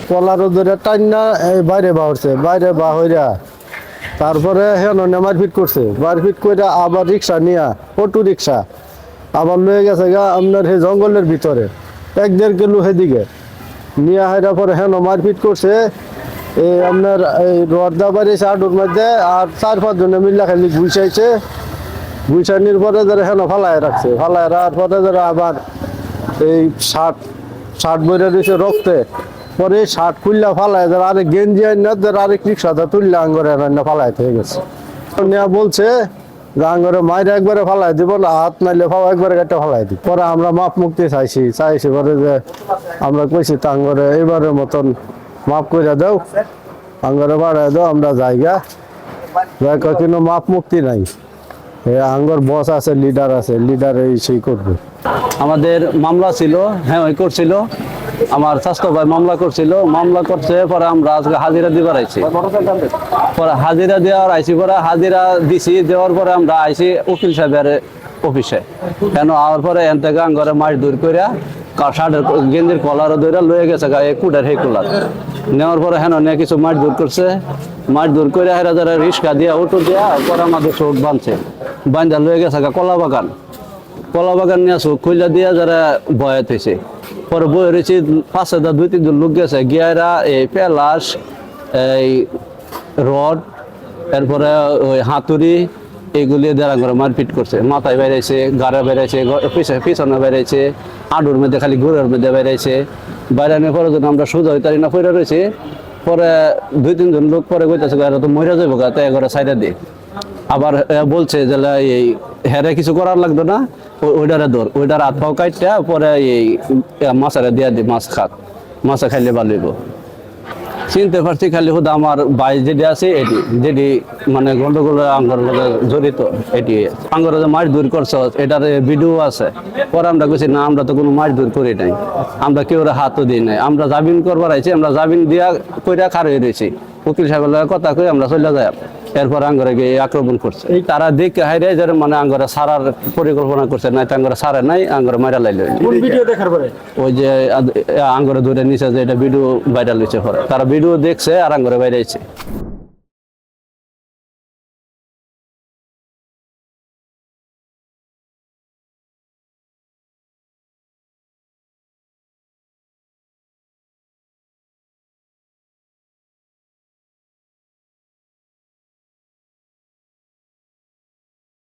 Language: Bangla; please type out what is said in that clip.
কলার ধরে টাইনা বাইরে বাহরছে, বাইরে বাহরা তারপরে হেন মারপিট করছে, মারপিট করে আবার রিক্সা নিয়ে অটো রিক্সা আবার লয়ে গেছে গা আপনার সেই জঙ্গলের ভিতরে 1-1.5 কিলো সেদিকে নিয়ে হাইরা পরে হেন মারপিট করছে। এই আপনার এই রোয়ারদা বাড়িছে আডুর মধ্যে আর 4-5 জনে মিল্লা খালি গুছাইছে, গুছানির পরে যারা হেন ফালায় রাখছে, ফালায় রাখার পরে যারা আবার এই শার্ট বইরে দিয়েছে রক্তে, পরে শার্ট খুললা ফালায় যারা আরেক গেঞ্জি আইন আরেক রিক্সাটা তুললে আঙ্গরে ফালাইতে হয়ে গেছে। নেয়া বলছে যে আঙ্গরে মাইরে একবারে ফালাই দিব না, হাত নাইলে ফাও একবারে কেটে ফালাই দিব। পরে আমরা মাপ মুক্তি চাইছি পরে যে আমরা কইছি তা আঙ্গরে এবারের মতন মাপ করে দাও, আঙ্গরে বাড়াই দাও, আমরা জায়গা কিন্তু মাপ মুক্তি নাই। আঙ্গর বস আছে, লিডার আছে, লিডার এই সেই করবে। আমাদের মামলা ছিল, হ্যাঁ ওই করছিল, আমার স্বাস্থ্য ভাই মামলা করছিল, মামলা করছে পরে আমরা আজকে হাজিরা দিবার আইছি, পরে হাজিরা দেওয়ার আইছি, পরে হাজিরা দিছি, দেওয়ার পরে আমরা আইছি উকিল সাহেবের অফিসে। কেন আওয়ার পরে এন থেকে আঙ্গরে মাছ দূর করিয়া শার্টের গেঞ্জির কলারও দৌড়া লয়ে গেছে গায়ে কুডার হে কুলার নেওয়ার পরে হেন নিয়ে কিছু মাছ দূর করছে, মাছ দূর করে হেরা যারা রিক্সা দিয়া অটো দিয়া পরে আমাদের চোখ বাঁধছে, বান্ধা লয়ে গেছে গা কলা বাগান নিয়ে চোখ খুললা দিয়া যারা বয়াত হয়েছে। পরে বয়ে রয়েছে 5-2-3 জন লোক গেছে গিয়ারা এই পেলাস, এই রড, এরপরে ওই হাতুড়ি এইগুলি দ্বারা করে মারপিট করছে, মাথায় বেড়াইছে, গাড়ে বেড়াইছে, পিছনে বেড়াইছে, আডুর মধ্যে খালি গুড়ের মধ্যে বেড়াইছে। বাইরানোর পরে যখন আমরা সোজা হইতারি না পড়ে রয়েছে, পরে 2-3 জন লোক পরে কইতেছে এরা তো মরে যাবো গা, তাই করে সাইডে দিয়ে আবার বলছে যে এই হেরে কিছু করার লাগতো না, ওইটারে দৌড়, ওইটার হাত পাও কাটটা পরে এই মাছারে দিয়া দি, মাছ খাক, মাছা খাইলে ভালো। চিনতে পারছি খালি হুদা আমার ভাই যেটি আছে এটি, যেটি মানে গন্ডগোল আঙ্গর জড়িত, এটি আঙ্গর যে মাছ দূর করছে এটার ভিডিও আছে। পরে আমরা কইছি না আমরা তো কোনো মাছ দূর করি নাই, আমরা কেউ হাতও দিই নাই, আমরা জামিন করবার আইছি, আমরা জামিন দিয়া কইরা খার হয়ে রয়েছি, উকিল সাহেবের কথা কই আমরা চলে যাই। এরপর আঙ্গরে গিয়ে আক্রমণ করছে, তারা দেখে হাইরে যে মানে আঙ্গরে সারার পরিকল্পনা করছে, নাই তো আঙ্গরে সারে নাই, আঙ্গরে মাইরা লাইলো। ওই যে আঙ্গরে ধরে নিচে যে এটা ভিডিও ভাইরাল হয়েছে, পরে তারা ভিডিও দেখছে আর আঙ্গরে বাইরে।